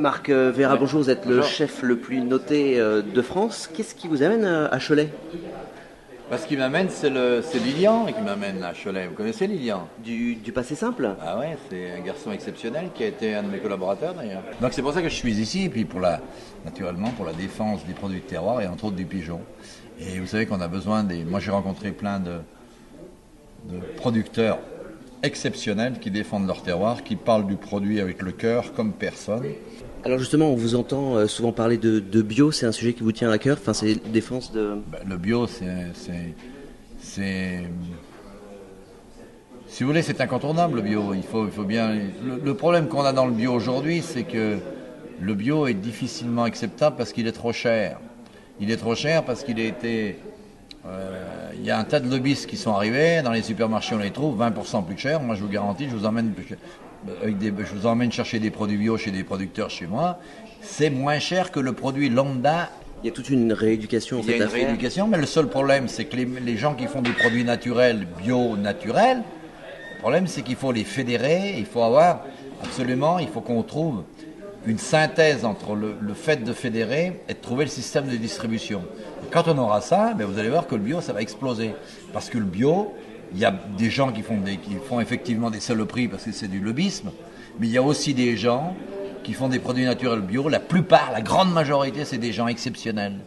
Marc Vera, bonjour, vous êtes le chef le plus noté de France. Qu'est-ce qui vous amène à Cholet? Ce qui m'amène, c'est Lilian qui m'amène à Cholet. Vous connaissez Lilian? Du passé simple? Ah ouais, c'est un garçon exceptionnel qui a été un de mes collaborateurs d'ailleurs. Donc c'est pour ça que je suis ici, et puis naturellement pour la défense des produits de terroir et entre autres du pigeon. Et vous savez qu'on a besoin Moi j'ai rencontré plein de producteurs exceptionnels qui défendent leur terroir, qui parlent du produit avec le cœur comme personne. Alors justement, on vous entend souvent parler de bio, c'est un sujet qui vous tient à cœur, enfin c'est défense de... Le bio, si vous voulez, c'est incontournable le bio. Il faut bien... Le problème qu'on a dans le bio aujourd'hui, c'est que le bio est difficilement acceptable parce qu'il est trop cher. Il est trop cher parce qu'il a été... Il y a un tas de lobbyistes qui sont arrivés, dans les supermarchés on les trouve 20% plus cher. Moi je vous garantis, je vous emmène chercher des produits bio chez des producteurs chez moi, c'est moins cher que le produit lambda. Il y a toute une rééducation en fait à faire. Il y a une rééducation, mais le seul problème c'est que les gens qui font des produits naturels, bio naturels, le problème c'est qu'il faut les fédérer, il faut qu'on trouve une synthèse entre le fait de fédérer et de trouver le système de distribution. Et quand on aura ça, vous allez voir que le bio, ça va exploser. Parce que le bio, il y a des gens qui font effectivement des saloperies parce que c'est du lobbyisme, mais il y a aussi des gens qui font des produits naturels bio. La grande majorité, c'est des gens exceptionnels.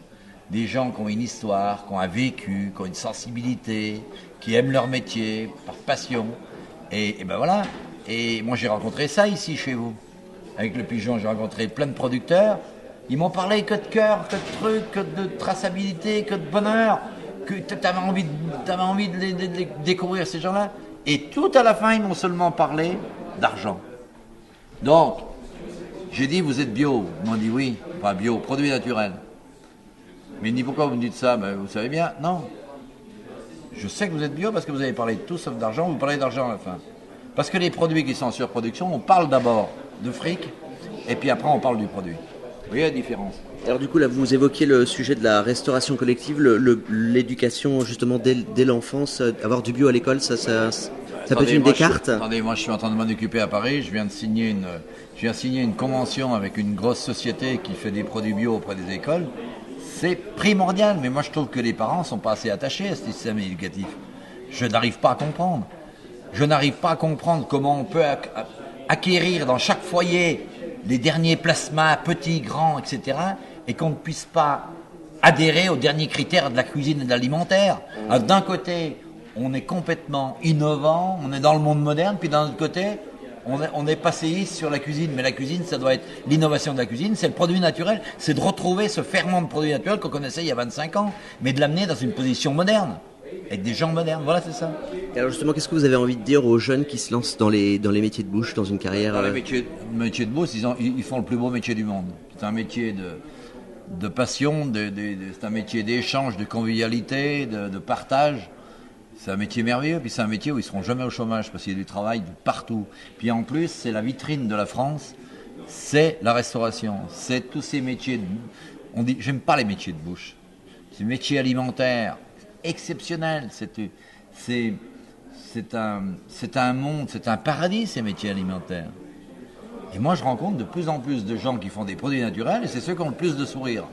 Des gens qui ont une histoire, qui ont un vécu, qui ont une sensibilité, qui aiment leur métier par passion. Et voilà. Et moi, j'ai rencontré ça ici, chez vous. Avec le pigeon, j'ai rencontré plein de producteurs. Ils m'ont parlé que de cœur, que de trucs, que de traçabilité, que de bonheur. Que t'avais envie de découvrir ces gens-là. Et tout à la fin, ils m'ont seulement parlé d'argent. Donc, j'ai dit, vous êtes bio? Ils m'ont dit oui, pas bio, produit naturel. Mais ils m'ont dit, pourquoi vous me dites ça? Vous savez bien, non. Je sais que vous êtes bio parce que vous avez parlé de tout sauf d'argent, vous parlez d'argent à la fin. Parce que les produits qui sont en surproduction, on parle d'abord de fric, et puis après on parle du produit. Vous voyez la différence? Alors du coup là vous évoquiez le sujet de la restauration collective, l'éducation justement dès l'enfance, avoir du bio à l'école, ça peut être une des cartes. Attendez, moi je suis en train de m'en occuper à Paris, je viens de signer une convention avec une grosse société qui fait des produits bio auprès des écoles. C'est primordial, mais moi je trouve que les parents ne sont pas assez attachés à ce système éducatif. Je n'arrive pas à comprendre. Je n'arrive pas à comprendre comment on peut acquérir dans chaque foyer les derniers plasmas, petits, grands, etc., et qu'on ne puisse pas adhérer aux derniers critères de la cuisine et de l'alimentaire. D'un côté, on est complètement innovant, on est dans le monde moderne, puis d'un autre côté, on est passéiste sur la cuisine. Mais la cuisine, ça doit être l'innovation de la cuisine, c'est le produit naturel, c'est de retrouver ce ferment de produit naturel qu'on connaissait il y a 25 ans, mais de l'amener dans une position moderne. Avec des gens modernes, voilà, c'est ça. Et alors justement, qu'est-ce que vous avez envie de dire aux jeunes qui se lancent dans les métiers de bouche, dans une carrière... Dans les métiers de bouche, ils font le plus beau métier du monde. C'est un métier de passion, c'est un métier d'échange, de convivialité, de partage. C'est un métier merveilleux, puis c'est un métier où ils ne seront jamais au chômage, parce qu'il y a du travail de partout. Puis en plus, c'est la vitrine de la France, c'est la restauration, c'est tous ces métiers... On dit, j'aime pas les métiers de bouche. Ces métiers alimentaires... exceptionnel, c'est un monde, c'est un paradis ces métiers alimentaires. Et moi je rencontre de plus en plus de gens qui font des produits naturels et c'est ceux qui ont le plus de sourire.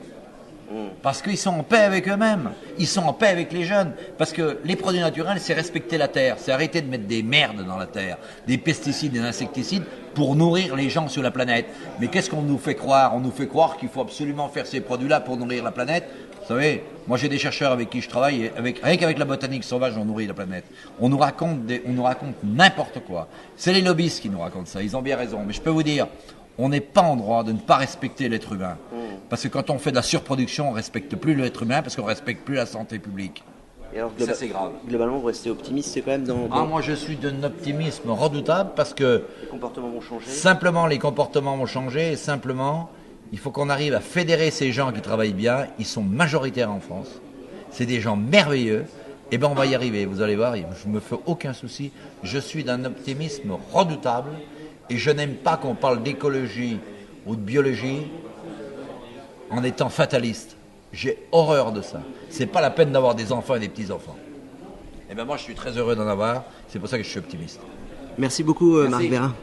Parce qu'ils sont en paix avec eux-mêmes, ils sont en paix avec les jeunes. Parce que les produits naturels, c'est respecter la terre, c'est arrêter de mettre des merdes dans la terre, des pesticides, des insecticides pour nourrir les gens sur la planète. Mais qu'est-ce qu'on nous fait croire? On nous fait croire qu'il faut absolument faire ces produits-là pour nourrir la planète. Vous savez, moi j'ai des chercheurs avec qui je travaille, avec la botanique sauvage, on nourrit la planète. On nous raconte n'importe quoi. C'est les lobbyistes qui nous racontent ça, ils ont bien raison. Mais je peux vous dire, on n'est pas en droit de ne pas respecter l'être humain. Parce que quand on fait de la surproduction, on ne respecte plus l'être humain parce qu'on ne respecte plus la santé publique. Et alors, ça c'est grave. Globalement, vous restez optimiste, c'est quand même dans... Moi je suis d'un optimisme redoutable parce que... Les comportements vont changer. Simplement, les comportements vont changer et simplement... Il faut qu'on arrive à fédérer ces gens qui travaillent bien. Ils sont majoritaires en France. C'est des gens merveilleux. Eh bien, on va y arriver. Vous allez voir, je ne me fais aucun souci. Je suis d'un optimisme redoutable. Et je n'aime pas qu'on parle d'écologie ou de biologie en étant fataliste. J'ai horreur de ça. C'est pas la peine d'avoir des enfants et des petits-enfants. Eh bien, moi, je suis très heureux d'en avoir. C'est pour ça que je suis optimiste. Merci beaucoup, Marc Vera.